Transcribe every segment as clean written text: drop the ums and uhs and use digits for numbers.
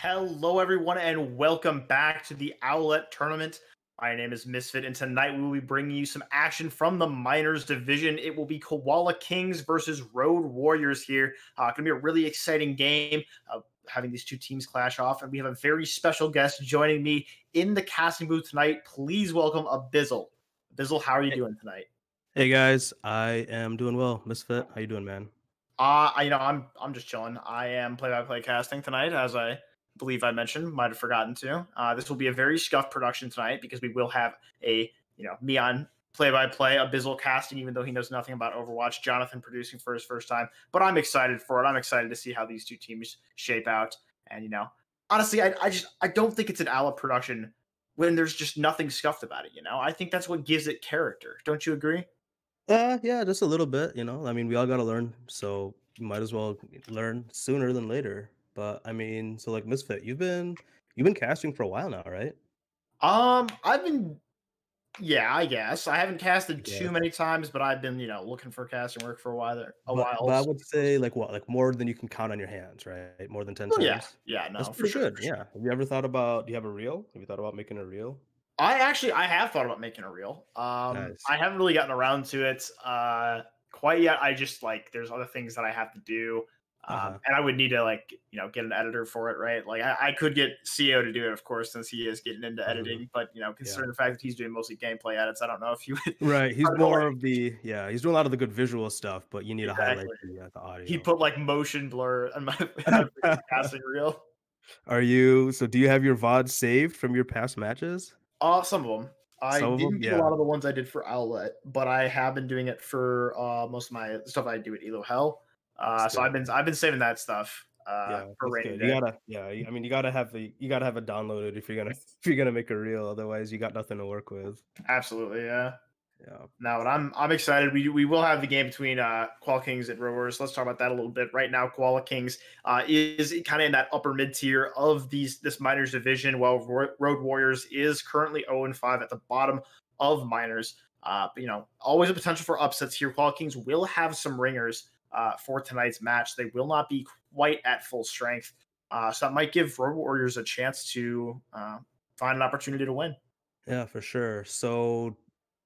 Hello, everyone, and welcome back to the Owlet tournament. My name is Misfit, and tonight we will be bringing you some action from the Minors division. It will be Koala Kings versus Road Warriors here. Going to be a really exciting game, having these two teams clash off, and we have a very special guest joining me in the casting booth tonight. Please welcome Abyssal. Abyssal, how are you doing tonight? Hey guys, I am doing well. Misfit, how you doing, man? I'm just chilling. I am play-by-play casting tonight, as I believe I mentioned, might have forgotten to. This will be a very scuffed production tonight because we will have a me on play-by-play, Abyssal casting, even though he knows nothing about Overwatch. Jonathan producing for his first time, but I'm excited for it. I'm excited to see how these two teams shape out. And honestly, I don't think it's an Owlet production when there's just nothing scuffed about it. I think that's what gives it character. Don't you agree? Yeah, just a little bit. I mean, we all got to learn, so you might as well learn sooner than later. But I mean, so like Misfit, you've been casting for a while now, right? I've been, yeah, I guess I haven't casted Yeah. too many times, but I've been, looking for casting work for a while there, a But while. I would say like what, like more than you can count on your hands, right? More than 10 Oh yeah, times. yeah, That's no, for pretty sure, good. for Yeah. sure. Have you ever thought about? Do you have a reel? Have you thought about making a reel? I have thought about making a reel. Nice. I haven't really gotten around to it quite yet. I just there's other things that I have to do. Uh huh. And I would need to get an editor for it, right? Like I could get CEO to do it, of course, since he is getting into editing. But Yeah. considering the fact that he's doing mostly gameplay edits, I don't know if you would. Right. I He's don't know, more of the He's doing a lot of the good visual stuff, but you need to highlight exactly. the He audio. put motion blur on my freaking casting reel. Do you have your VOD saved from your past matches? Some of them. I Some of them, didn't do a yeah. lot of the ones I did for Owlet, but I have been doing it for most of my stuff I do at Elo Hell. That's So good. I've been saving that stuff Yeah, for that's rainy good. day. I mean, you gotta have it downloaded if you're gonna if you're gonna make a reel. Otherwise, you got nothing to work with. Absolutely, yeah. Yeah. No, but I'm excited. We will have the game between Koala Kings and Road Warriors. Let's talk about that a little bit. Right now, Koala Kings is kind of in that upper mid tier of this Minors division, while Road Warriors is currently 0-5 at the bottom of Minors. Always a potential for upsets here. Koala Kings will have some ringers for tonight's match. They will not be quite at full strength, so that might give Road Warriors a chance to find an opportunity to win. Yeah, for sure. So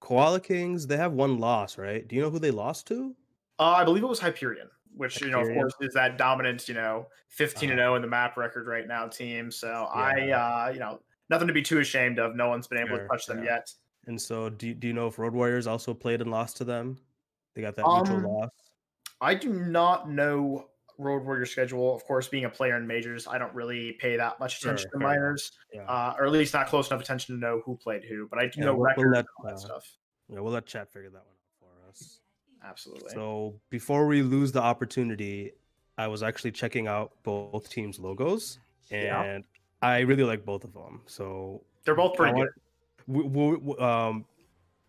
Koala Kings, they have one loss, right? Do you know who they lost to? I believe it was Hyperion, which of Hyperion. course is that dominant, 15 and Uh, 0 in the map record right now team. So yeah, nothing to be too ashamed of. No one's been able to sure. touch them Yeah. yet. And so do you know if Road Warriors also played and lost to them? They got that mutual Um, loss. I do not know Road Warrior schedule. Of course, being a player in majors, I don't really pay that much attention Sure, to fair enough. minors, Yeah. or at least not close enough attention to know who played who. But I do Yeah, know we'll records let and all that stuff. we'll let chat figure that one out for us. Absolutely. So before we lose the opportunity, I was actually checking out both teams' logos, Yeah, and I really like both of them. So they're both I pretty want, good.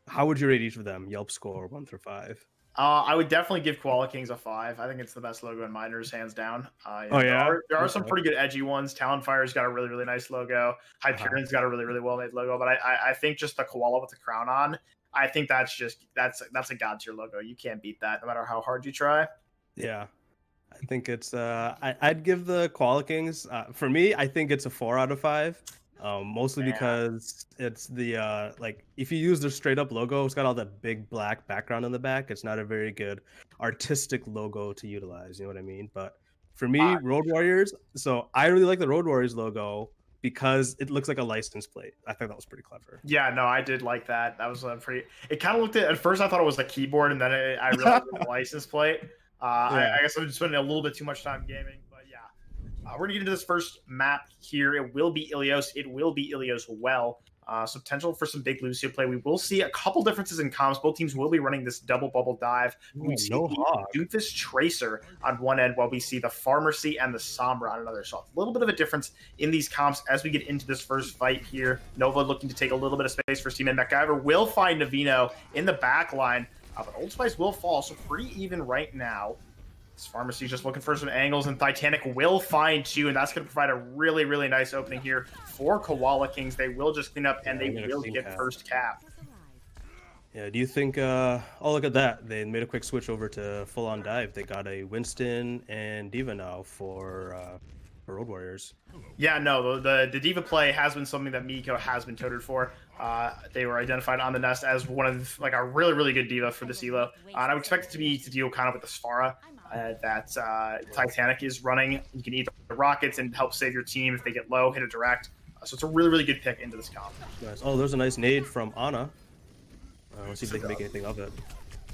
how would you rate each of them? Yelp score 1 through 5. I would definitely give Koala Kings a 5. I think it's the best logo in minors, hands down. Oh yeah, there are some okay. pretty good edgy ones. Talonfire's got a really, really nice logo. Uh-huh. Hyperion's got a really, really well made logo. But I think just the koala with the crown on, I think that's a god tier logo. You can't beat that, no matter how hard you try. Yeah, I think it's. I'd give the Koala Kings. For me, I think it's a 4 out of 5. Mostly Yeah, because it's the like if you use the straight up logo, it's got all that big black background in the back. It's not a very good artistic logo to utilize. You know what I mean? But for me, Road Warriors. So I really like the Road Warriors logo because it looks like a license plate. I think that was pretty clever. yeah, no, I did like that. That was a pretty. It kind of looked at first. I thought it was the keyboard, and then I realized it was the license plate. Yeah. I guess I'm spending a little bit too much time gaming, but yeah. We're going to get into this first map here. It will be Ilios. It will be Ilios well. So potential for some big Lucio play. We will see a couple differences in comms. Both teams will be running this double bubble dive. We see No the hog. Doofus Tracer on one end while we see the Pharmacy and the Sombra on another. So a little bit of a difference in these comps as we get into this first fight here. Nova looking to take a little bit of space for Steam, and MacGyver will find Navino in the back line. But Old Spice will fall, so pretty even right now. This Pharmacy's just looking for some angles, and Titanic will find two, and that's going to provide a really, really nice opening here for Koala Kings. They will just clean up, and they will get first cap. Yeah, do you think oh look at that. They made a quick switch over to full on dive. They got a Winston and Diva now for Road Warriors. Yeah, no, the Diva play has been something that Miko has been toted for. They were identified on the Nest as one of like a really good Diva for this elo. And I would expect it to be to deal kind of with the Sphara that Titanic is running. You can eat the rockets and help save your team if they get low, hit a direct. So it's a really good pick into this comp. Nice. Oh, there's a nice nade from Ana. Let's see if they can make anything of it.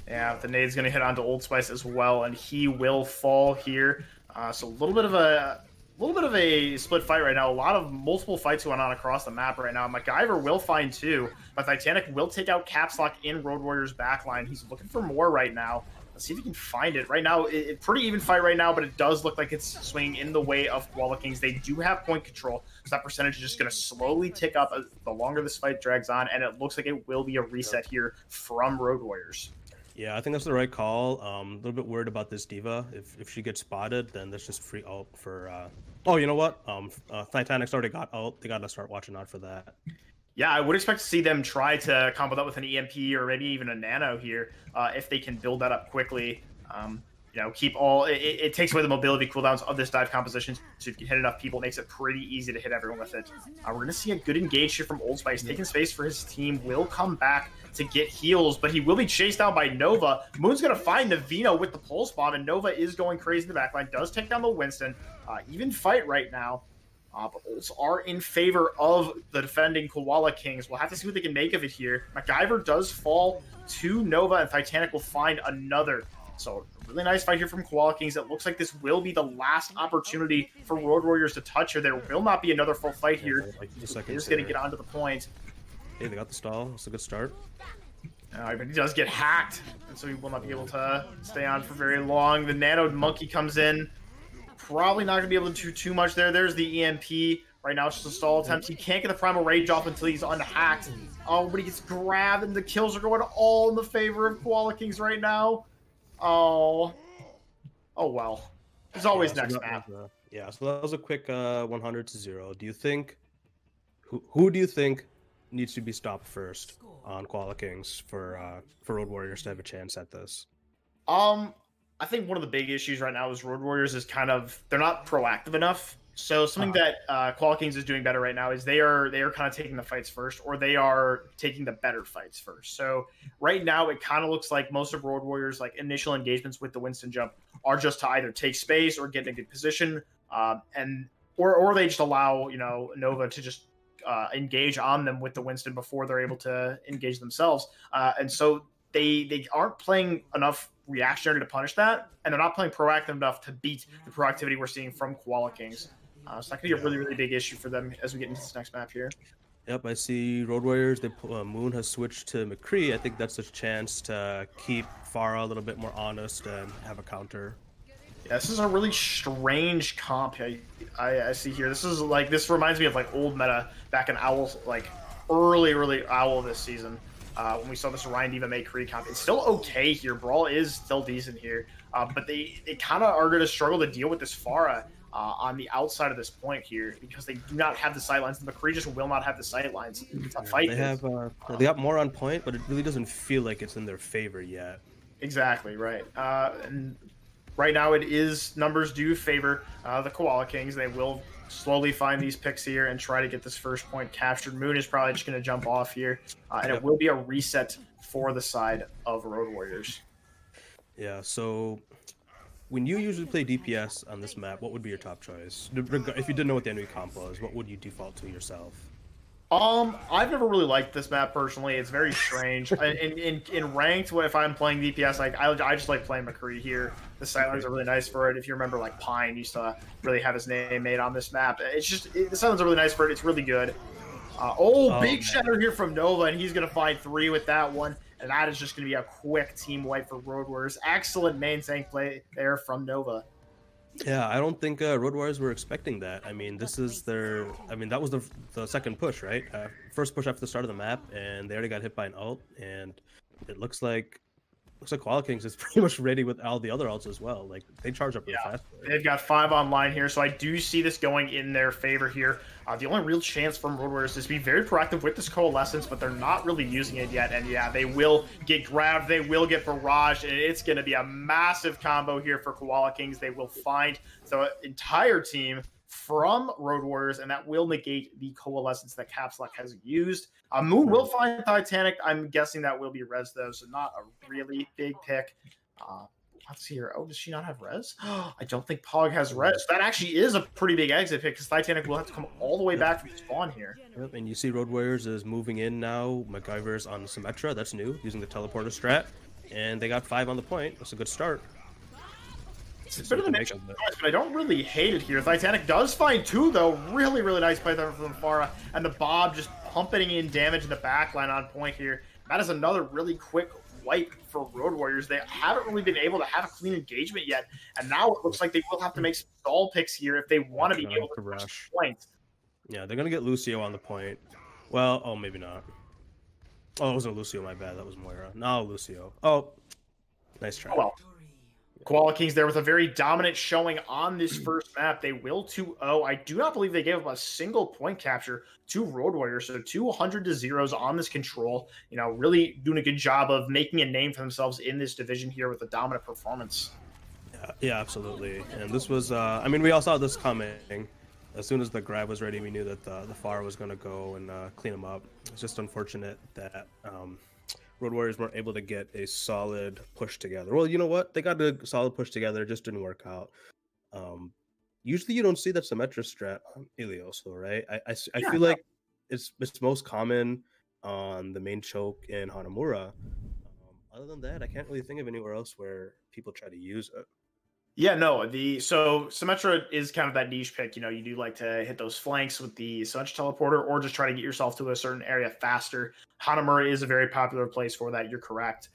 Yeah, the nade's going to hit onto Old Spice as well, and he will fall here. So a little bit of a split fight right now. Multiple fights going on across the map right now. MacGyver will find two, but Titanic will take out Caps Lock in Road Warriors backline. He's looking for more right now. Let's see if he can find it. Right now, it's pretty even fight right now, but it does look like it's swinging in the way of Koala Kings. They do have point control, so that percentage is just going to slowly tick up the longer this fight drags on, and it looks like it will be a reset here from Road Warriors. Yeah, I think that's the right call. A little bit worried about this Diva. If she gets spotted, then that's just free ult for... Oh, you know what? Titanic's already got ult. They got to start watching out for that. Yeah, I would expect to see them try to combo that with an EMP or maybe even a Nano here if they can build that up quickly. You know, keep all... It takes away the mobility cooldowns of this dive composition, so if you can hit enough people, it makes it pretty easy to hit everyone with it. We're going to see a good engage here from Old Spice. Taking space for his team, will come back to get heals, but he will be chased down by Nova. Moon's going to find Navino with the Pulse Bomb, and Nova is going crazy in the backline. Does take down the Winston. Even fight right now. But ults are in favor of the defending Koala Kings. We'll have to see what they can make of it here. MacGyver does fall to Nova, and Titanic will find another. So, really nice fight here from Koala Kings. It looks like this will be the last opportunity for Road Warriors to touch her. There will not be another full fight here. They're just going to get onto the point. Hey, they got the stall. That's a good start. But he does get hacked, and so he will not be able to stay on for very long. The Nano Monkey comes in. Probably not going to be able to do too much there. There's the EMP. Right now it's just a stall attempt. He can't get the Primal Rage off until he's unhacked. Oh, but he gets grabbed, and the kills are going all in the favor of Koala Kings right now. Oh well. There's always next map. Yeah, so that was a quick 100-0. Do you think... Who do you think needs to be stopped first on Koala Kings for Road Warriors to have a chance at this? I think one of the big issues right now is Road Warriors is kind of, they're not proactive enough. So something that Koala Kings is doing better right now is they are kind of taking the fights first, or they are taking the better fights first. So right now it kind of looks like most of Road Warriors like initial engagements with the Winston jump are just to either take space or get in a good position, or they just allow Nova to just engage on them with the Winston before they're able to engage themselves. And so they aren't playing enough reactionary to punish that, and they're not playing proactive enough to beat the proactivity we're seeing from Koala Kings. So that could be a really big issue for them as we get into this next map here. Yep, I see Road Warriors. Moon has switched to McCree. I think that's a chance to keep Pharah a little bit more honest and have a counter. Yeah, this is a really strange comp I see here. This reminds me of like old meta back in Owl, like early Owl this season. When we saw this Ryan Diva McCree comp. It's still okay here. Brawl is still decent here. But they kind of are going to struggle to deal with this Pharah on the outside of this point here because they do not have the sightlines. The McCree just will not have the sightlines to fight. They got more on point, but it really doesn't feel like it's in their favor yet. Exactly, right. And right now numbers do favor the Koala Kings. They will slowly find these picks here and try to get this first point captured. Moon is probably just going to jump off here, and it will be a reset for the side of Road Warriors. Yeah, so when you usually play DPS on this map, what would be your top choice? If you didn't know what the enemy comp was, what would you default to yourself? I've never really liked this map personally. It's very strange. in ranked, if I'm playing DPS, I just like playing McCree here. The sightlines are really nice for it. If you remember, like Pine used to really have his name made on this map. The sightlines are really nice for it. It's really good. Big shatter here from Nova, and he's gonna find 3 with that one, and that is just gonna be a quick team wipe for Road Warriors. Excellent main tank play there from Nova. Yeah, I don't think Road Warriors were expecting that. I mean, that was the second push, right? First push after the start of the map, and they already got hit by an ult, and it looks like Koala Kings is pretty much ready with all the other ults as well. Like, they charge up really fast. They've got 5 online here, so I do see this going in their favor here. The only real chance from Road Warriors is to be very proactive with this Coalescence, but they're not really using it yet. And yeah, they will get grabbed, they will get barraged, and it's going to be a massive combo here for Koala Kings. They will find the entire team from Road Warriors, and that will negate the Coalescence that Caps Lock has used. Moon will find Titanic. I'm guessing that will be res, though, so not a really big pick. Let's see here. Oh, does she not have res? I don't think Pog has res. That actually is a pretty big exit pick because Titanic will have to come all the way back from spawn here. Yep, and you see Road Warriors is moving in now. MacGyver's on Symmetra. That's new, using the teleporter strat. And they got 5 on the point. That's a good start. It's a bit of the mix, but I don't really hate it here. Titanic does find 2, though. Really, really nice play there from Farah. And the Bob just pumping in damage in the backline on point here. That is another really quick wipe for Road Warriors. They haven't really been able to have a clean engagement yet, and now it looks like they will have to make some stall picks here if they want to be able to rush points. Yeah, they're gonna get Lucio on the point. Well, oh, maybe not. Oh, it wasn't Lucio, my bad. That was Moira. No, Lucio. Oh, nice try. Oh, well. Koala Kings there with a very dominant showing on this first map. They will 2-0. I do not believe they gave up a single point capture to Road Warriors. So 200-0 on this control. You know, really doing a good job of making a name for themselves in this division here with a dominant performance. Yeah, absolutely. And this was, I mean, we all saw this coming. As soon as the grab was ready, we knew that the FAR was going to go and clean them up. It's just unfortunate that Road Warriors weren't able to get a solid push together. Well, you know what? They got a solid push together. It just didn't work out. Usually you don't see that Symmetra strat on Ilios, though, right? I feel like it's most common on the main choke in Hanamura. Other than that, I can't really think of anywhere else where people try to use it. Yeah, no, so Symmetra is kind of that niche pick. You know, you do like to hit those flanks with the Symmetra teleporter or just try to get yourself to a certain area faster. Hanamura is a very popular place for that. You're correct.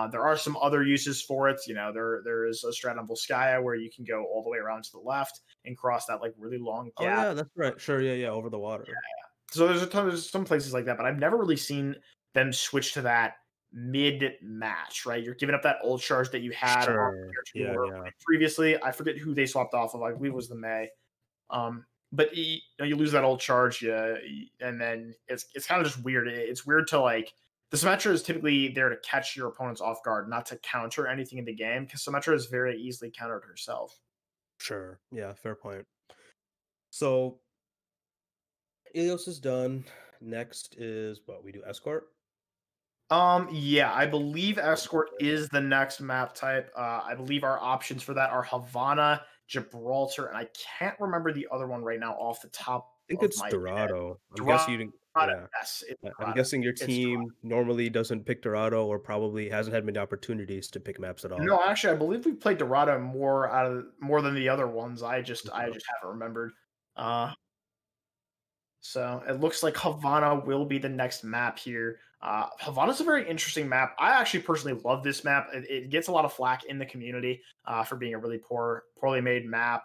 There are some other uses for it. You know, there is a strat on Volskaya where you can go all the way around to the left and cross that like really long gap. Oh, yeah, that's right. Sure, yeah, over the water. Yeah. So there's some places like that, but I've never really seen them switch to that mid-match, right? You're giving up that old charge that you had previously. I forget who they swapped off of. I believe it was the May. But you lose that old charge, and then it's kind of just weird. It's weird to like the Symmetra is typically there to catch your opponents off guard, not to counter anything in the game, because Symmetra is very easily countered herself. Sure. Yeah, fair point. So Ilios is done. Next is what we do, Escort. Yeah, I believe Escort is the next map type. I believe our options for that are Havana, Gibraltar, and I can't remember the other one right now off the top. I think it's Dorado. I'm guessing your team normally doesn't pick Dorado or probably hasn't had many opportunities to pick maps at all. No, actually, I believe we played Dorado more than the other ones. I just haven't remembered. So it looks like Havana will be the next map here. Havana's a very interesting map. I actually personally love this map. It gets a lot of flack in the community for being a really poorly made map.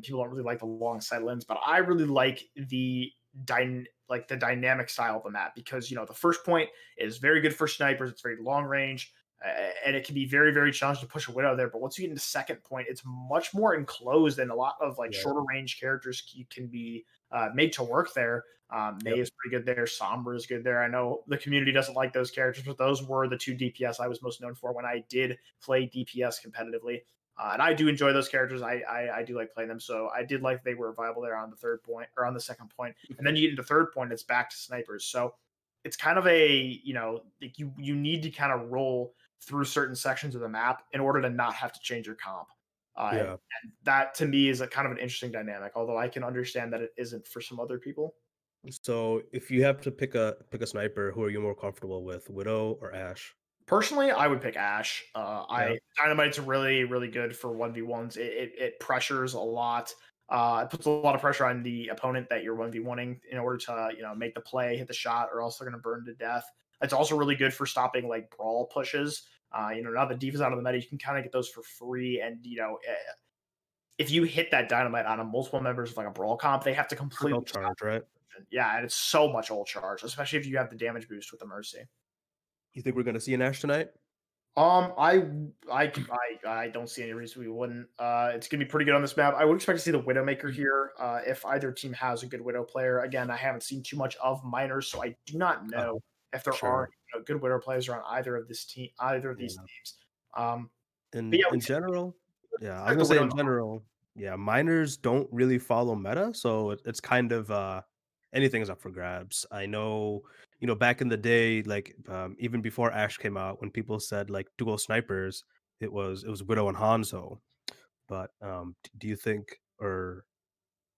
People don't really like the long sight lens, but I really like the dynamic style of the map because the first point is very good for snipers. It's very long range. And it can be very, very challenging to push a Widow there. But once you get into second point, it's much more enclosed, and a lot of shorter range characters can be made to work there. May is pretty good there. Sombra is good there. I know the community doesn't like those characters, but those were the 2 DPS I was most known for when I did play DPS competitively. And I do enjoy those characters. I do like playing them. So I did like they were viable there on the third point or on the second point. And then you get into third point, it's back to snipers. So it's kind of a, like you need to kind of roll through certain sections of the map in order to not have to change your comp. And that to me is a kind of an interesting dynamic, although I can understand that it isn't for some other people. So if you have to pick a sniper, who are you more comfortable with, Widow or Ashe? Personally, I would pick Ashe. Dynamite's really, really good for 1v1s. It pressures a lot. It puts a lot of pressure on the opponent that you're 1v1ing in order to, make the play, hit the shot, or else they're going to burn to death. It's also really good for stopping like brawl pushes. Now the Diva's out of the meta, you can kind of get those for free. And, if you hit that Dynamite on a multiple members of like a brawl comp, they have to completely charge, right? Yeah, and it's so much ult charge, especially if you have the damage boost with the Mercy. You think we're going to see an Ashe tonight? I don't see any reason we wouldn't. It's gonna be pretty good on this map. I would expect to see the Widowmaker here. If either team has a good Widow player. Again, I haven't seen too much of Miners, so I do not know if there are good Widow players around either of these teams. In general, I was gonna say in general, Yeah, miners don't really follow meta, so it's kind of anything is up for grabs. I know, back in the day, like even before Ash came out, when people said like dual snipers, it was Widow and Hanzo. But do you think, or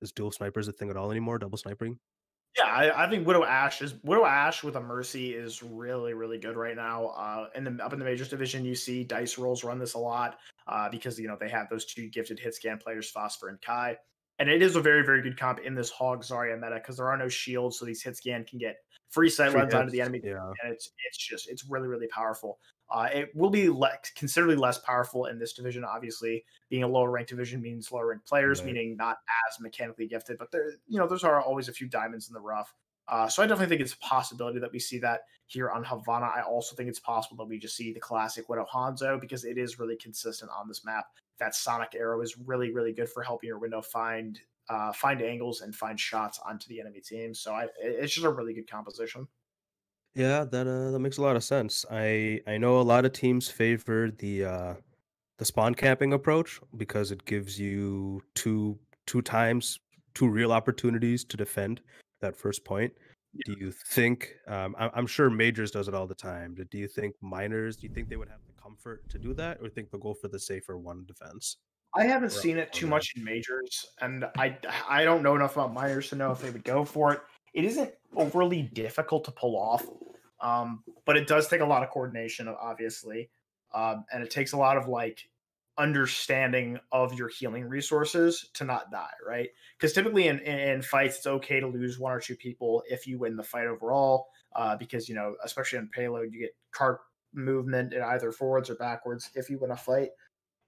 is dual snipers a thing at all anymore? Double sniping? Yeah, I think Widow Ash with a Mercy is really really good right now. In the up in the majors division, you see dice rolls run this a lot because they have those two gifted hit scan players, Phosphor and Kai, and it is a very very good comp in this Hog Zarya meta because there are no shields, so these hit scan can get free sight Free lines onto the hits. enemy, Yeah. and it's really really powerful. It will be considerably less powerful in this division. Obviously, being a lower ranked division means lower ranked players, Right. meaning not as mechanically gifted. But those are always a few diamonds in the rough. So I definitely think it's a possibility that we see that here on Havana. I also think it's possible that we just see the classic Widow Hanzo because it is really consistent on this map. That Sonic Arrow is really really good for helping your window find angles and find shots onto the enemy team. So it's just a really good composition. Yeah, that makes a lot of sense. I know a lot of teams favor the spawn camping approach because it gives you two times two real opportunities to defend that first point. Do you think I'm sure majors does it all the time. Do you think minors, do you think they would have the comfort to do that, or think they'll go for the safer one defense? I haven't Or seen it or too grab? much in majors, and I don't know enough about minors to know if they would go for it. It isn't overly difficult to pull off, but it does take a lot of coordination, obviously, and it takes a lot of like understanding of your healing resources to not die, right? Because typically in fights, it's okay to lose one or two people if you win the fight overall, because especially in payload, you get cart movement in either forwards or backwards if you win a fight.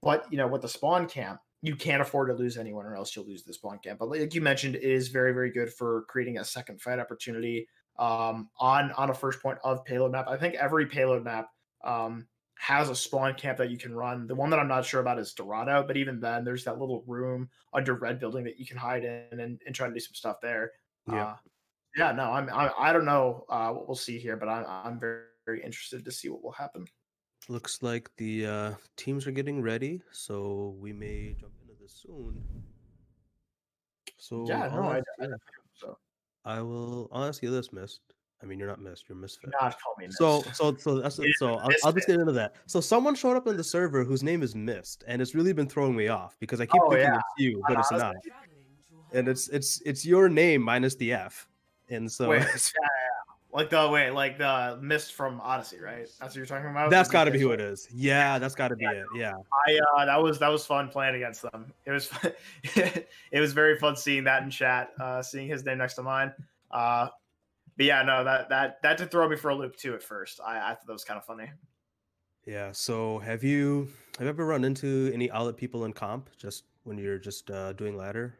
But with the spawn camp, you can't afford to lose anyone, or else you'll lose the spawn camp. But like you mentioned, it is very, very good for creating a second fight opportunity on a first point of payload map. I think every payload map has a spawn camp that you can run. The one that I'm not sure about is Dorado, but even then, there's that little room under red building that you can hide in and try to do some stuff there. Yeah. Yeah, no, I don't know what we'll see here, but I'm very, very interested to see what will happen. Looks like the teams are getting ready, so we may jump into this soon. So Yeah, no, I yeah, definitely hope so. I'll ask you this, Mist. I mean, you're not Mist, you're Do Misfit. not call me So Mist. so so that's It is so a I'll just misfit. get into that. So someone showed up in the server whose name is Mist, and it's really been throwing me off because I keep Oh yeah, thinking it's you, on but it's not. Odyssey. And it's your name minus the F. And so Wait, like the mist from Odyssey, right? That's what you're talking about. The that's got to DK be who story. it is. Yeah, that's got to be it. Yeah. That was fun playing against them. It was it was very fun seeing that in chat, seeing his name next to mine. But yeah, no, that did throw me for a loop too at first. I thought that was kind of funny. Yeah. So have you ever run into any Owlet people in comp just when you're just doing ladder?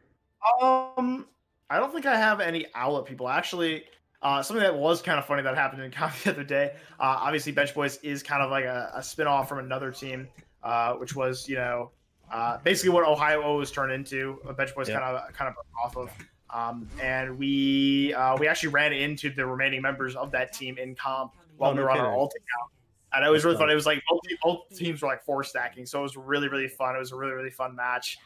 Um, I don't think I have any Owlet people. Actually, something that was kind of funny that happened in comp the other day. Obviously, Bench Boys is kind of like a spin-off from another team, which was basically what Ohio was turned into. Bench Boys Yep. kind of off of. And we actually ran into the remaining members of that team in comp while Oh, we no were on our kidding. alt account. And it was That's really fun. fun. It was like both teams were like four stacking, so it was really really fun. It was a really really fun match.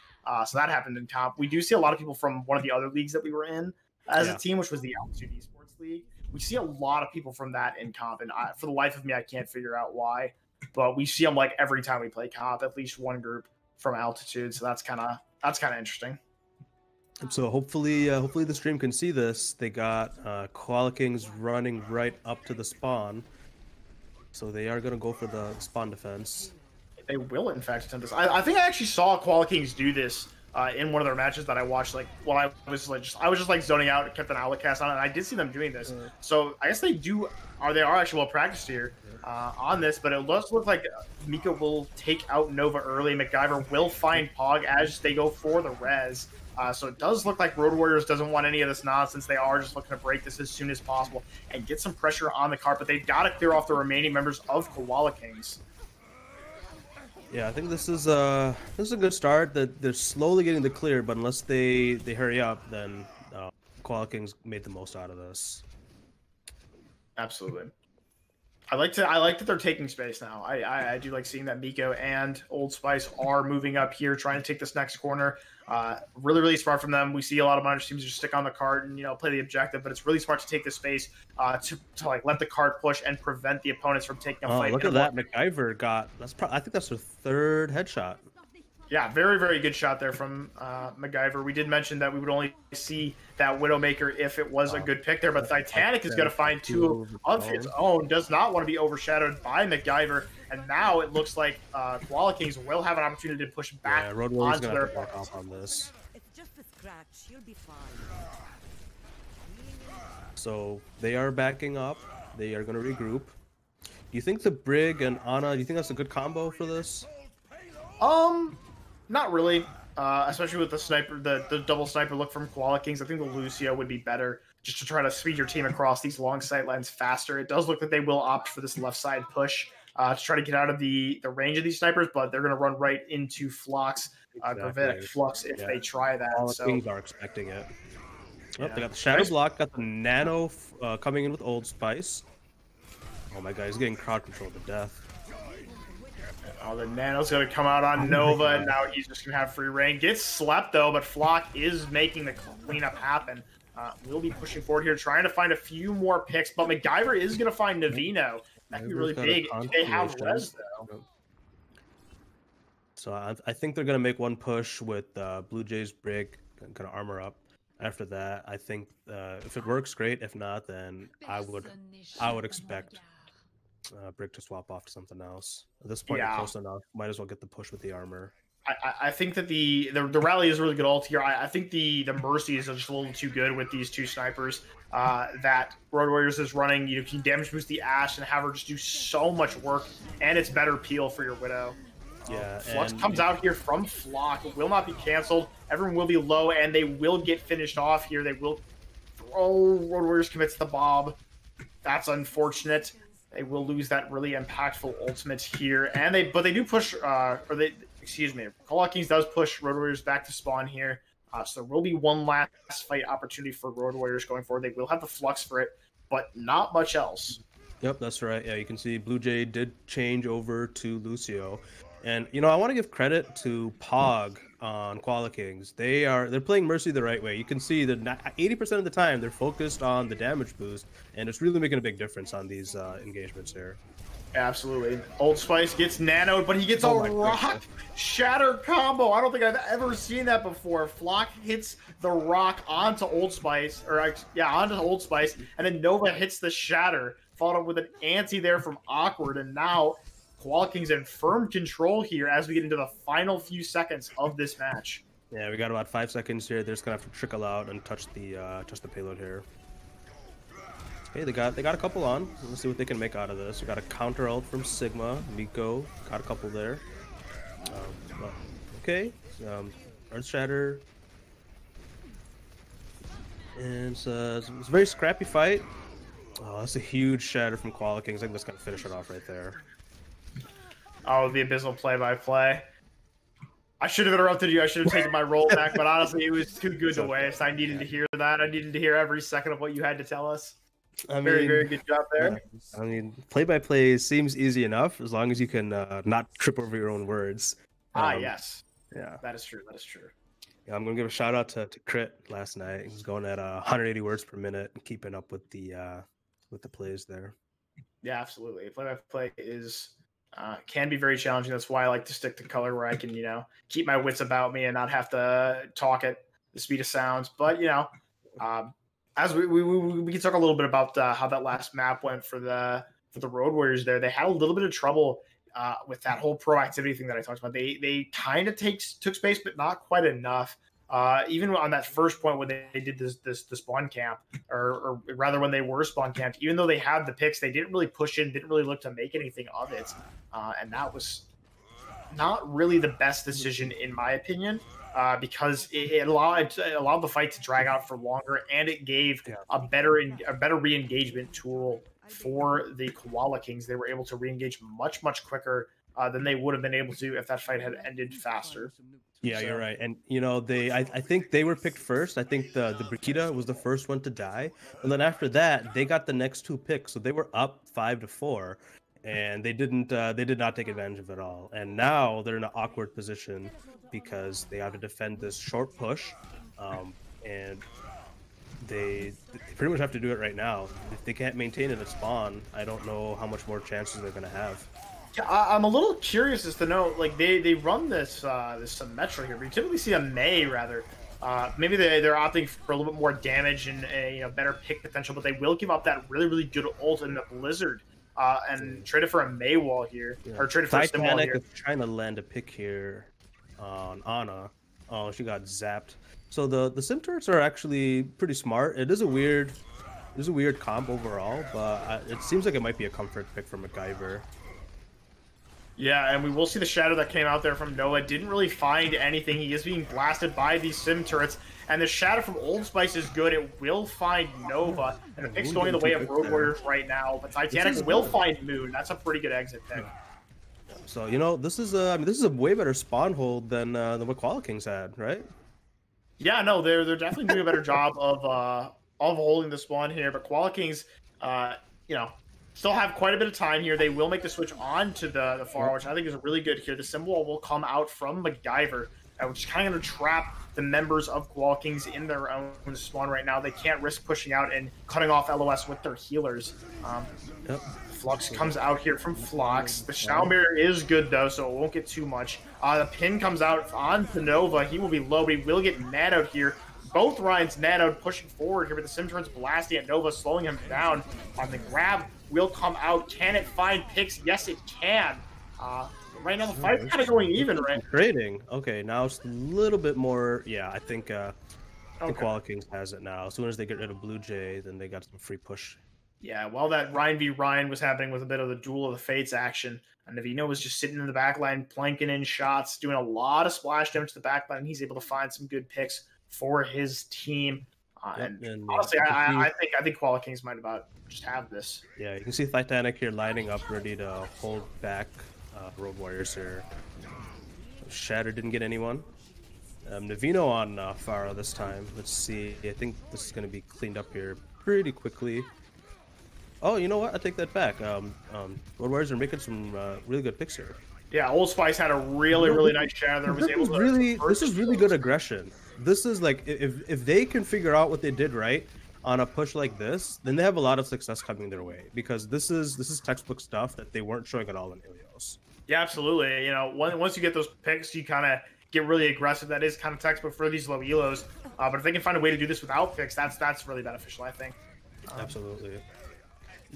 So that happened in comp. We do see a lot of people from one of the other leagues that we were in as a Yeah. team, which was the Altitude Esports League. We see a lot of people from that in comp, and for the life of me, I can't figure out why. But we see them like every time we play comp, at least one group from Altitude. So that's kind of interesting. So hopefully the stream can see this. They got Koala Kings running right up to the spawn. So they are gonna go for the spawn defense. They will, in fact, attempt this. I think I actually saw Koala Kings do this in one of their matches that I watched. Like while I was just like zoning out and kept an Owlet cast on, and I did see them doing this. So I guess they are actually well practiced here on this. But it does look like Mika will take out Nova early. MacGyver will find Pog as they go for the res. So it does look like Road Warriors doesn't want any of this nonsense. They are just looking to break this as soon as possible and get some pressure on the carpet. They've got to clear off the remaining members of Koala Kings. Yeah, I think this is a good start. That they're slowly getting the clear, but unless they hurry up, then Koala Kings made the most out of this. Absolutely. I like that they're taking space now. I do like seeing that Miko and Old Spice are moving up here, trying to take this next corner. Really, really smart from them. We see a lot of minor teams just stick on the cart and play the objective, but it's really smart to take the space to like let the cart push and prevent the opponents from taking a fight. Look at that! MacGyver got I think that's her third headshot. Yeah, very, very good shot there from MacGyver. We did mention that we would only see that Widowmaker if it was a good pick there, but Titanic is going to find two of its own, does not want to be overshadowed by MacGyver, and now it looks like Koala Kings will have an opportunity to push back onto their back off on this. It's just a scratch. You'll be fine. So they are backing up. They are going to regroup. Do you think the Brig and Ana, do you think that's a good combo for this? Not really, especially with the sniper, the double sniper look from Koala Kings. I think the Lucio would be better just to try to speed your team across these long sight lines faster. It does look like they will opt for this left side push to try to get out of the range of these snipers, but they're going to run right into Flux, Gravitic Flux if they try that. All so Kings are expecting it. Oh, they got the Shadow Block, got the Nano coming in with Old Spice. Oh my god, he's getting crowd control to death. Oh, the Nano's going to come out on Nova, and now he's just going to have free reign. Gets slept, though, but Flock is making the cleanup happen. We'll be pushing forward here, trying to find a few more picks, but MacGyver is going to find Navino. That could be really big. They have res, though. So I think they're going to make one push with Blue Jays Brig, kind of armor up. After that, I think if it works, great. If not, then I would expect Brig to swap off to something else. At this point, you're close enough. Might as well get the push with the armor. I think that the rally is a really good ult here. I think the Mercy is just a little too good with these two snipers that Road Warriors is running. You can damage boost the Ashe and have her just do so much work, and it's better peel for your Widow. Yeah, Flux comes out here from Flock. It will not be canceled. Everyone will be low, and they will get finished off here. They will. Oh, Road Warriors commits the Bob. That's unfortunate. They will lose that really impactful ultimate here, and they do push. Koala Kings does push Road Warriors back to spawn here. So there will be one last fight opportunity for Road Warriors going forward. They will have the Flux for it, but not much else. Yep, that's right. Yeah, you can see Blue Jay did change over to Lucio. And I want to give credit to Pog on Koala Kings. They're playing Mercy the right way. You can see that 80% of the time they're focused on the damage boost, and it's really making a big difference on these engagements here. Absolutely. Old Spice gets nanoed, but he gets a rock shatter combo. I don't think I've ever seen that before. Flock hits the rock onto Old Spice, onto Old Spice, and then Nova hits the shatter, followed up with an anti there from Awkward, and now Koala Kings in firm control here as we get into the final few seconds of this match. Yeah, we got about 5 seconds here. They're just gonna have to trickle out and touch the payload here. Okay, they got a couple on. Let's see what they can make out of this. We got a counter ult from Sigma. Miko got a couple there. Okay, Earth Shatter. And it's a very scrappy fight. Oh, that's a huge shatter from Koala Kings. I think that's gonna finish it off right there. Oh, the abysmal play-by-play. I should have interrupted you. I should have taken my roll back, but honestly, it was too good to waste. I needed to hear that. I needed to hear every second of what you had to tell us. Very good job there. I mean, play-by-play seems easy enough as long as you can not trip over your own words. Yes. Yeah. That is true. Yeah, I'm going to give a shout-out to Crit last night. He's going at 180 words per minute and keeping up with the plays there. Yeah, absolutely. Play-by-play is... can be very challenging. That's why I like to stick to color where I can, keep my wits about me and not have to talk at the speed of sounds. But, as we can talk a little bit about how that last map went for the Road Warriors there. They had a little bit of trouble with that whole proactivity thing that I talked about. They kind of took space, but not quite enough. Even on that first point when they did the spawn camp, or rather when they were spawn camped, even though they had the picks, they didn't really push in, didn't really look to make anything of it. And that was not really the best decision, in my opinion, because it allowed the fight to drag out for longer, and it gave a better re-engagement tool for the Koala Kings. They were able to re-engage much quicker than they would have been able to if that fight had ended faster. Yeah, So- you're right. And I think they were picked first. I think the Brigida was the first one to die. And then after that, they got the next two picks. So they were up 5-4. And they did not take advantage of it all. And now they're in an awkward position because they have to defend this short push. And they pretty much have to do it right now. If they can't maintain it at spawn, I don't know how much more chances they're gonna have. Yeah, I'm a little curious as to know, like they run this this Symmetra here, but you typically see a May rather. Maybe they're opting for a little bit more damage and a better pick potential, but they will give up that really good ult in the Blizzard and trade it for a May wall here, or trade it for a Stim wall Titanic here. is trying to land a pick here on Ana. Oh, she got zapped. So the Sim turrets are actually pretty smart. It is a weird comp overall, but it seems like it might be a comfort pick for MacGyver. Yeah, and we will see the shadow that came out there from Noah. Didn't really find anything. He is being blasted by these Sim turrets. And the shadow from Old Spice is good. It will find Nova. And the pick's going the way of Road Warriors right now. But Titanic will find Moon. That's a pretty good exit pick. So, this is a way better spawn hold than what Koala Kings had, right? Yeah, no, they're definitely doing a better job of holding the spawn here. But Koala Kings, still have quite a bit of time here. They will make the switch on to the far, which I think is really good here. The symbol will come out from MacGyver, which is kind of going to trap the members of Koala Kings in their own spawn right now. They can't risk pushing out and cutting off LOS with their healers. Flux comes out here from Flox. The Shadow Barrier is good, though, so it won't get too much. The pin comes out on Nova. He will be low, but he will get nanoed here. Both Ryans nanoed, pushing forward here, but the Sim turns blasting at Nova, slowing him down. The grab will come out. Can it find picks? Yes, it can. Right now, the fight's kind of going even, right? Trading. Okay, now it's a little bit more. Yeah, I think Koala Kings has it now. As soon as they get rid of Blue Jay, then they got some free push. Yeah, while that Ryan v. Ryan was happening with a bit of the Duel of the Fates action, and Navino was just sitting in the backline, planking in shots, doing a lot of splash damage to the backline, and he's able to find some good picks for his team. And honestly, I think Koala Kings might about just have this. Yeah, you can see Titanic here lining up, ready to hold back Road Warriors here. Shatter didn't get anyone. Navino on Pharah this time. Let's see. I think this is going to be cleaned up here pretty quickly. Oh, you know what? I take that back. Road Warriors are making some really good picks here. Yeah, Old Spice had a really nice shadow there. This is really good aggression. This is like if they can figure out what they did right on a push like this, then they have a lot of success coming their way, because this is textbook stuff that they weren't showing at all in Ilios. Yeah, absolutely. Once you get those picks, you kind of get really aggressive. That is kind of textbook for these low elos. But if they can find a way to do this without picks, that's really beneficial, I think. Absolutely.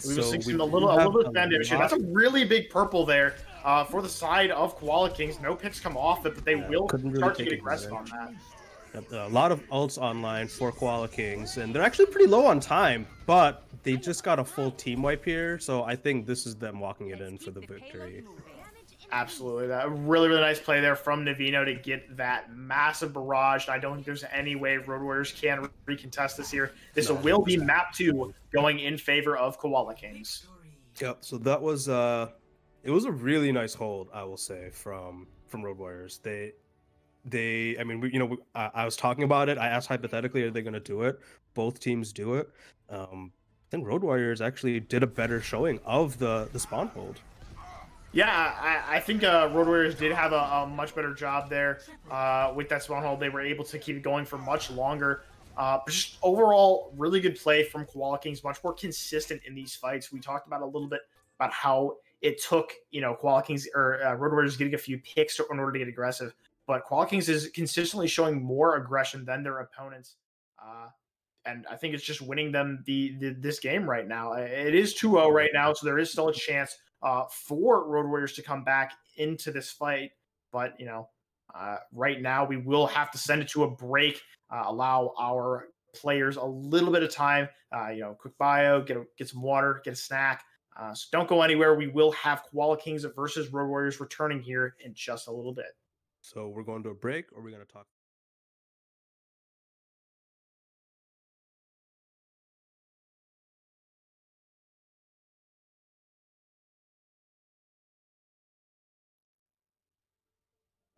We will see a little bit of damage here. That's a really big purple there for the side of Koala Kings. No picks come off it, but they will start to get aggressive on that. A lot of ults online for Koala Kings, and they're actually pretty low on time, but they just got a full team wipe here, so I think this is them walking it in for the victory. Absolutely. That really nice play there from Navino to get that massive barrage. I don't think there's any way Road Warriors can recontest this here. This will be map 2 going in favor of Koala Kings. Yep, so that was it was a really nice hold, I will say, from Road Warriors. I was talking about it. I asked hypothetically, are they going to do it? Both teams do it. I think Road Warriors actually did a better showing of the spawn hold. Yeah, I think Road Warriors did have a much better job there with that spawn hold. They were able to keep it going for much longer. But just overall, really good play from Koala Kings, much more consistent in these fights. We talked about a little bit about how it took, Koala Kings or Road Warriors getting a few picks in order to get aggressive. But Koala Kings is consistently showing more aggression than their opponents. And I think it's just winning them this game right now. It is 2-0 right now, so there is still a chance for Road Warriors to come back into this fight. But, right now we will have to send it to a break, allow our players a little bit of time, quick bio, get some water, get a snack. So don't go anywhere. We will have Koala Kings versus Road Warriors returning here in just a little bit. So we're going to a break, or we're going to talk?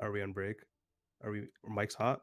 Are we on break? Are we Mike's hot?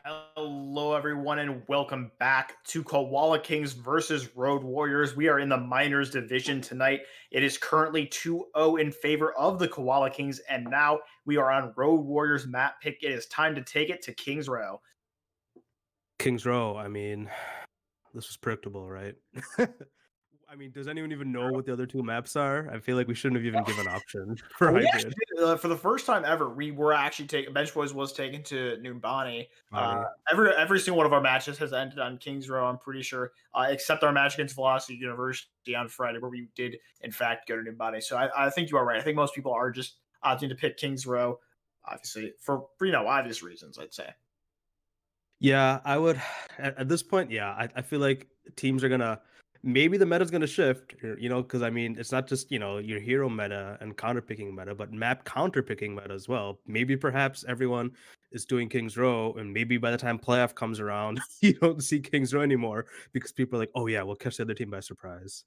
Hello, everyone, and welcome back to Koala Kings versus Road Warriors. We are in the Minors division tonight. It is currently 2-0 in favor of the Koala Kings, and now we are on Road Warriors map pick. It is time to take it to Kings Row. Kings Row, I mean, this was predictable, right? I mean, does anyone even know what the other two maps are? I feel like we shouldn't have even given options for We hybrid. actually did, for the first time ever, we were actually taking Bench Boys was taken to Numbani. Every single one of our matches has ended on Kings Row, I'm pretty sure, except our match against Velocity University on Friday, where we did in fact go to Numbani. So I think you are right. I think most people are just opting to pick Kings Row, obviously for obvious reasons, I'd say. Yeah, I would at this point. Yeah, I feel like teams are gonna maybe the meta's gonna shift. Because I mean, it's not just your hero meta and counter picking meta, but map counter picking meta as well. Maybe perhaps everyone is doing Kings Row, and maybe by the time playoff comes around, you don't see Kings Row anymore because people are like, oh yeah, we'll catch the other team by surprise.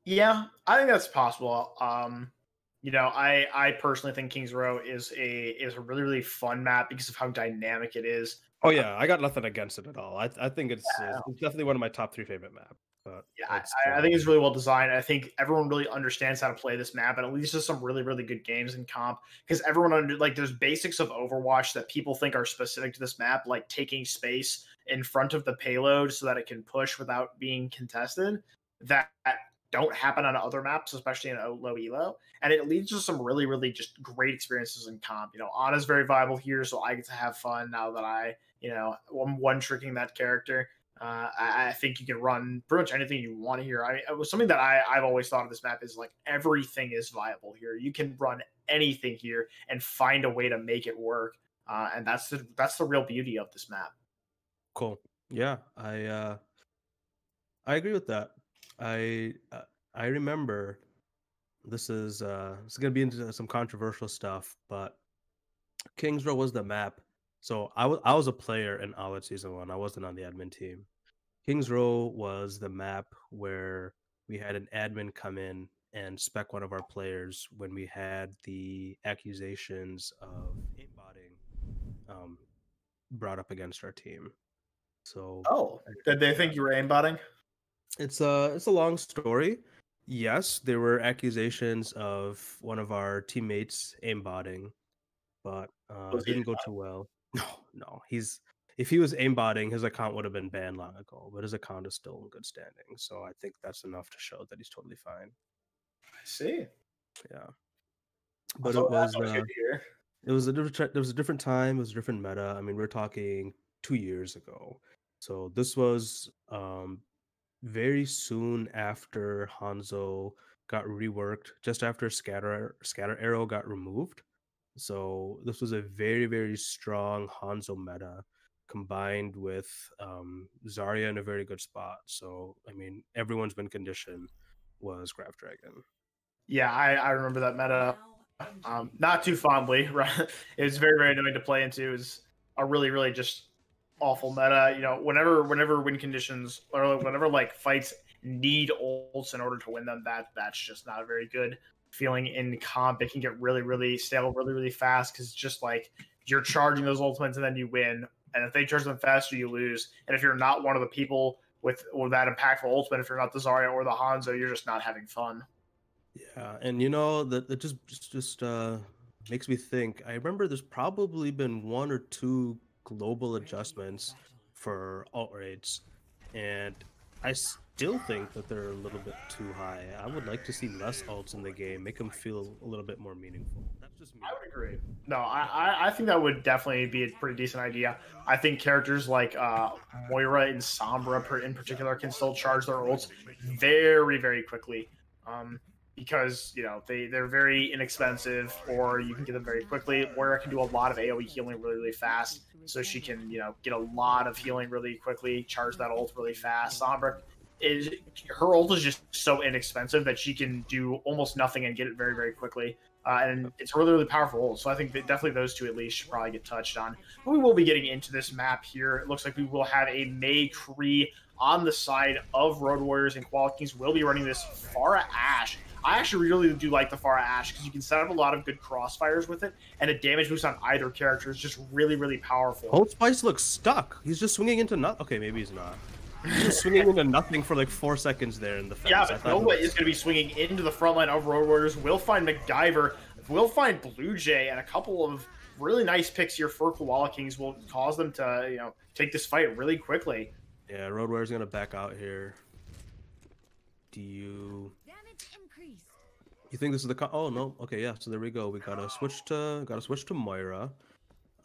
Yeah, I think that's possible. I personally think Kings Row is a really really fun map because of how dynamic it is. Oh yeah, I got nothing against it at all. I think it's definitely one of my top 3 favorite maps. But yeah, I think it's really well designed. I think everyone really understands how to play this map, and it leads to some really really good games in comp because everyone there's basics of Overwatch that people think are specific to this map, like taking space in front of the payload so that it can push without being contested. That don't happen on other maps, especially in low elo, and it leads to some really really just great experiences in comp. Ana's very viable here, so I get to have fun now that I'm one tricking that character. I think you can run pretty much anything you want here. It was something that I've always thought of this map is like everything is viable here. You can run anything here and find a way to make it work, and that's the real beauty of this map. Cool. Yeah, I agree with that. I remember this is gonna be into some controversial stuff, but Kings Row was the map. So I was a player in Owlet season 1. I wasn't on the admin team. Kings Row was the map where we had an admin come in and spec one of our players when we had the accusations of aimbotting brought up against our team. So did they think you were aimbotting? It's a long story. Yes, there were accusations of one of our teammates aimbotting, but it didn't go too well. No. If he was aimbotting, his account would have been banned long ago, but his account is still in good standing. So I think that's enough to show that he's totally fine. I see. Yeah. But it was a different time, it was a different meta. I mean, we're talking 2 years ago. So this was very soon after Hanzo got reworked, just after Scatter Arrow got removed. So this was a very, very strong Hanzo meta combined with Zarya in a very good spot. So, I mean, everyone's win condition was Graph Dragon. Yeah, I remember that meta not too fondly, right? It was very, very annoying to play into. It was a really, really just awful meta. Whenever win conditions or whenever fights need ults in order to win them, that's just not a very good feeling in comp. It can get really, really stale really, really fast because it's just like you're charging those ultimates and then you win. And if they charge them faster, you lose. And if you're not one of the people with that impactful ultimate, if you're not the Zarya or the Hanzo, you're just not having fun. Yeah, and that just makes me think. I remember there's probably been 1 or 2 global adjustments for alt rates, and I still think that they're a little bit too high. I would like to see less alts in the game, make them feel a little bit more meaningful. That's just me. I would agree. No, I think that would definitely be a pretty decent idea. I think characters like Moira and Sombra in particular can still charge their ults very, very quickly. Because they're very inexpensive, or you can get them very quickly. Moira can do a lot of AoE healing really, really fast, so she can get a lot of healing really quickly, charge that ult really fast. Sombra her ult is just so inexpensive that she can do almost nothing and get it very, very quickly. And it's a really, really powerful ult. So I think that definitely those two at least should probably get touched on. But we will be getting into this map here. It looks like we will have a McCree on the side of Road Warriors, and Koala Kings will be running this Pharah Ashe. I actually really do like the Pharah Ashe because you can set up a lot of good crossfires with it, and a damage boost on either character is just really, really powerful. Old Spice looks stuck. He's just swinging into nothing. Okay, maybe he's not. He's just swinging into nothing for like 4 seconds there in the fence. Yeah, but Nova is going to be swinging into the front line of Road Warriors. We'll find MacGyver. We'll find Blue Jay, and a couple of really nice picks here for Koala Kings will cause them to, take this fight really quickly. Yeah, Road Warriors going to back out here. Do you... You think this is the oh no, okay, yeah, so there we go. We gotta switch to Moira.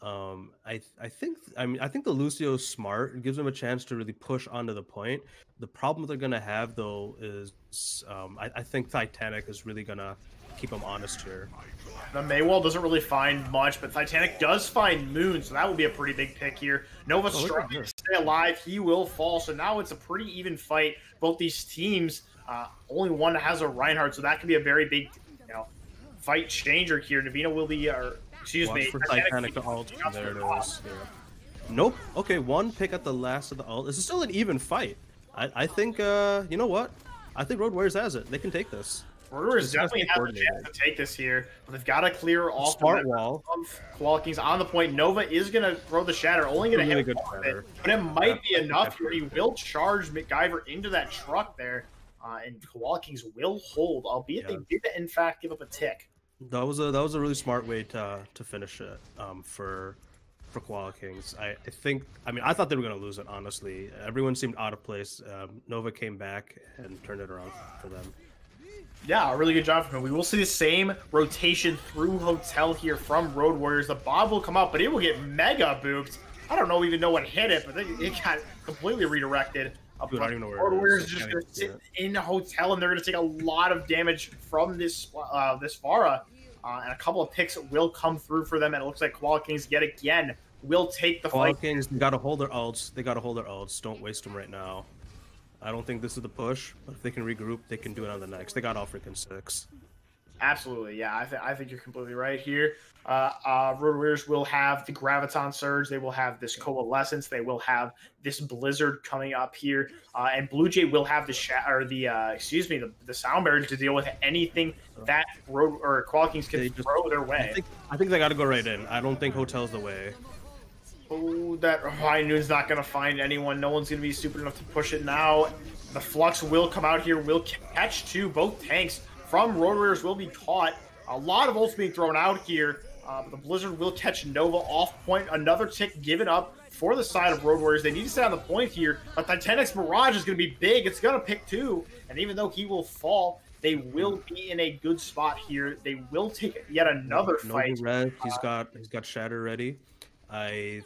I think the Lucio's smart. It gives them a chance to really push onto the point. The problem they're gonna have though is I think Titanic is really gonna keep them honest here. The Maywall doesn't really find much, but Titanic does find Moon, so that will be a pretty big pick here. Nova struggling to stay alive. He will fall, so now it's a pretty even fight. Both these teams, only one has a Reinhardt, so that could be a very big, fight changer here. Navina will be, excuse me. For Titanic to ult. There it is. Yeah. Nope. Okay, one pick at the last of the ult. This is still an even fight. I think, you know what? I think Road Warriors has it. They can take this. Road Warriors definitely has a chance to take this here, but they've got to clear off smart wall. Koala Kings on the point. Nova is going to throw the shatter, only going to hit it, but it might be enough here. He will charge MacGyver into that truck there, and Koala Kings will hold, albeit they did in fact give up a tick. That was a really smart way to finish it for Koala Kings. I thought they were going to lose it, honestly. Everyone seemed out of place. Nova came back and turned it around for them. Yeah, a really good job from him. We will see the same rotation through Hotel here from Road Warriors. The bomb will come out, but it will get mega booped. I don't even know what hit it, but it got completely redirected. Dude, I don't even know where Road Warriors are just going to sit in Hotel, and they're going to take a lot of damage from this Pharah. And a couple of picks will come through for them, and it looks like Koala Kings yet again will take the fight. Koala Kings, they got to hold their ults. They got to hold their ults. Don't waste them right now. I don't think this is the push, but if they can regroup, they can do it on the next. They got all freaking 6. Absolutely, yeah. I think you're completely right here. Road Warriors will have the Graviton Surge. They will have this Coalescence. They will have this Blizzard coming up here. And Blue Jay will have the Sound Barrier to deal with anything that Koala Kings can throw their way. I think they got to go right in. I don't think Hotel's the way. Oh, that High Noon's not going to find anyone. No one's going to be stupid enough to push it now. The Flux will come out here, will catch two. Both tanks from Road Warriors will be caught. A lot of ults being thrown out here. But the Blizzard will catch Nova off point. Another tick given up for the side of Road Warriors. They need to stay on the point here. But Titanic's Mirage is going to be big. It's going to pick 2. And even though he will fall, they will be in a good spot here. They will take yet another fight. Red. He's got Shatter ready. I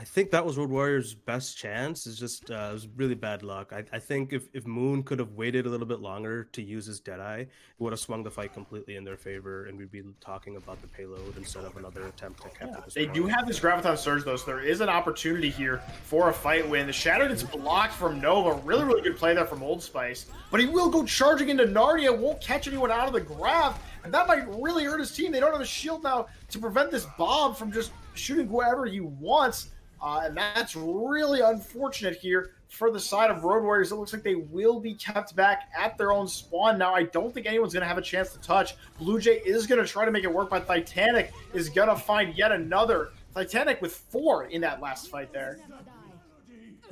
think that was Road Warriors' best chance. It's just it was really bad luck. I think if Moon could have waited a little bit longer to use his Deadeye, it would have swung the fight completely in their favor, and we'd be talking about the payload instead of another attempt to capture this. They do have this Graviton Surge, though, so there is an opportunity here for a fight win. The Shatter gets blocked from Nova. Really, really good play there from Old Spice. But he will go charging into Narnia, won't catch anyone out of the grab, and that might really hurt his team. They don't have a shield now to prevent this bomb from just shooting whoever he wants. And that's really unfortunate here for the side of Road Warriors. It looks like they will be kept back at their own spawn. Now, I don't think anyone's going to have a chance to touch. Blue Jay is going to try to make it work, but Titanic is going to find yet another. Titanic with 4 in that last fight there.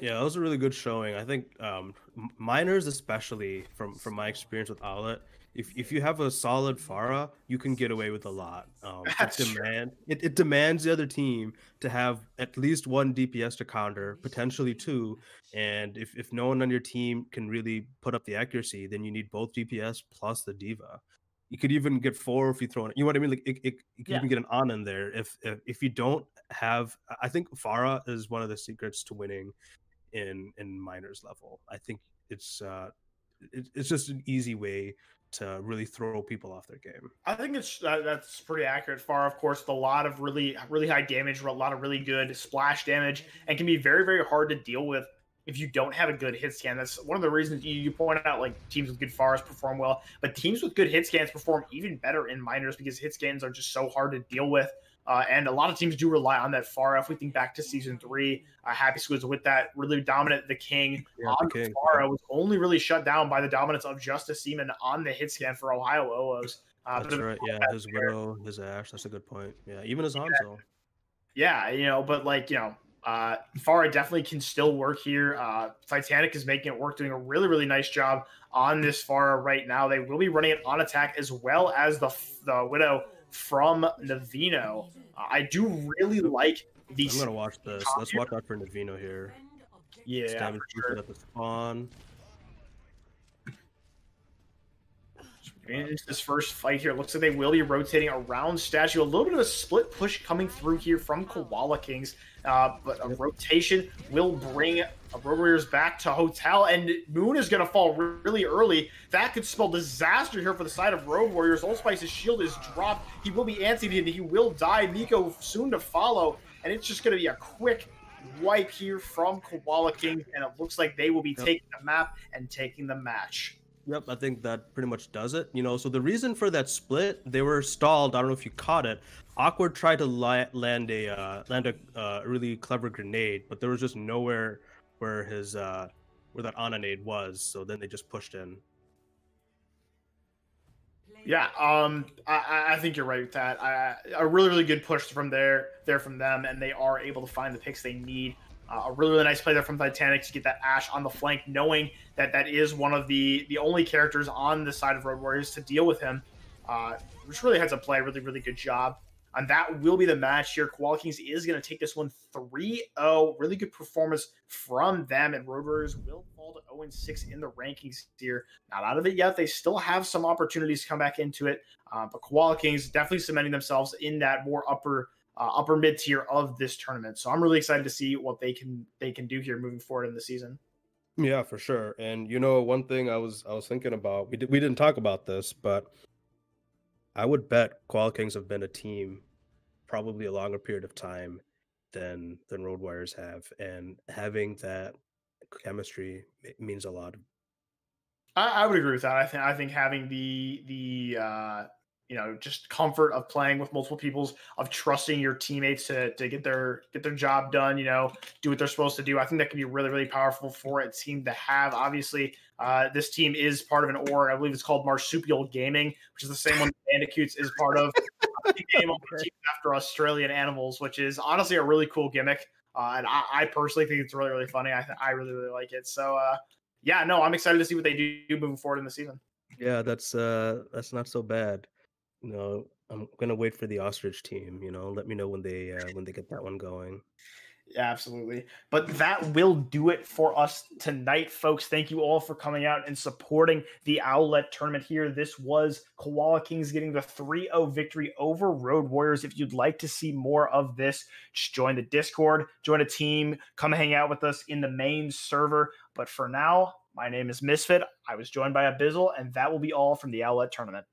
Yeah, that was a really good showing. I think miners, especially from my experience with Owlet, if you have a solid Pharah, you can get away with a lot. It demands the other team to have at least 1 DPS to counter, potentially 2. And if no one on your team can really put up the accuracy, then you need both DPS plus the Diva. You could even get 4 if you throw it. You know what I mean? Like you can even get an on in there. If you don't have, I think Pharah is one of the secrets to winning in minors level. I think it's just an easy way to really throw people off their game. I think that's pretty accurate. Pharah, of course, with a lot of really, really high damage, a lot of really good splash damage, and can be very, very hard to deal with if you don't have a good hit scan. That's one of the reasons you point out, like, teams with good Pharahs perform well, but teams with good hit scans perform even better in minors because hit scans are just so hard to deal with. And a lot of teams do rely on that Pharah. If we think back to season 3, Happy Squids with that really dominant the King on the Pharah was only really shut down by the dominance of Justice Seaman on the hit scan for Ohio Olos. That's right. Yeah, his Widow, his Ash. That's a good point. Yeah, even his Hanzo. Yeah, but Pharah definitely can still work here. Titanic is making it work, doing a really, really nice job on this Pharah right now. They will be running it on attack as well as the Widow from Navino. I do really like these. I'm gonna watch this. Let's watch out for Navino here. Yeah, sure. At the spawn. Into this first fight here, looks like they will be rotating around statue. A little bit of a split push coming through here from Koala Kings, but a rotation will bring Road Warriors back to Hotel, and Moon is going to fall really early. That could spell disaster here for the side of Road Warriors. Old Spice's shield is dropped. He will be antied and he will die. Miko soon to follow, and it's just going to be a quick wipe here from Koala Kings, and it looks like they will be taking the map and taking the match. Yep, I think that pretty much does it. So the reason for that split, they were stalled. I don't know if you caught it. Awkward tried to land a really clever grenade, but there was just nowhere where his where that Ananade was. So then they just pushed in. Yeah, I think you're right with that. A really, really good push from from them, and they are able to find the picks they need. A really, really nice play there from Titanic to get that Ash on the flank, knowing that is one of the only characters on the side of Road Warriors to deal with him. Which really had to play a really, really good job. And that will be the match here. Koala Kings is going to take this one 3-0. Really good performance from them, and Road Warriors will fall to 0-6 in the rankings here. Not out of it yet. They still have some opportunities to come back into it. But Koala Kings definitely cementing themselves in that more upper mid tier of this tournament. So I'm really excited to see what they can do here moving forward in the season. Yeah, for sure. And one thing I was thinking about, we didn't talk about this, but I would bet Koala Kings have been a team probably a longer period of time than Road Warriors have, and having that chemistry means a lot. I would agree with that. I think having the just comfort of playing with multiple peoples, of trusting your teammates to get their job done, do what they're supposed to do. I think that can be really, really powerful for a team to have. Obviously, this team is part of an org. I believe it's called Marsupial Gaming, which is the same one Bandicoots is part of. Game after Australian animals, which is honestly a really cool gimmick. And I personally think it's really, really funny. I really, really like it. So, I'm excited to see what they do moving forward in the season. Yeah, that's not so bad. I'm gonna wait for the ostrich team. Let me know when they get that one going. Yeah, absolutely. But that will do it for us tonight, folks. Thank you all for coming out and supporting the Owlet tournament here. This was Koala Kings getting the 3-0 victory over Road Warriors. If you'd like to see more of this, just join the Discord, join a team, come hang out with us in the main server. But for now, my name is Misfit. I was joined by Abyssal, and that will be all from the Owlet tournament.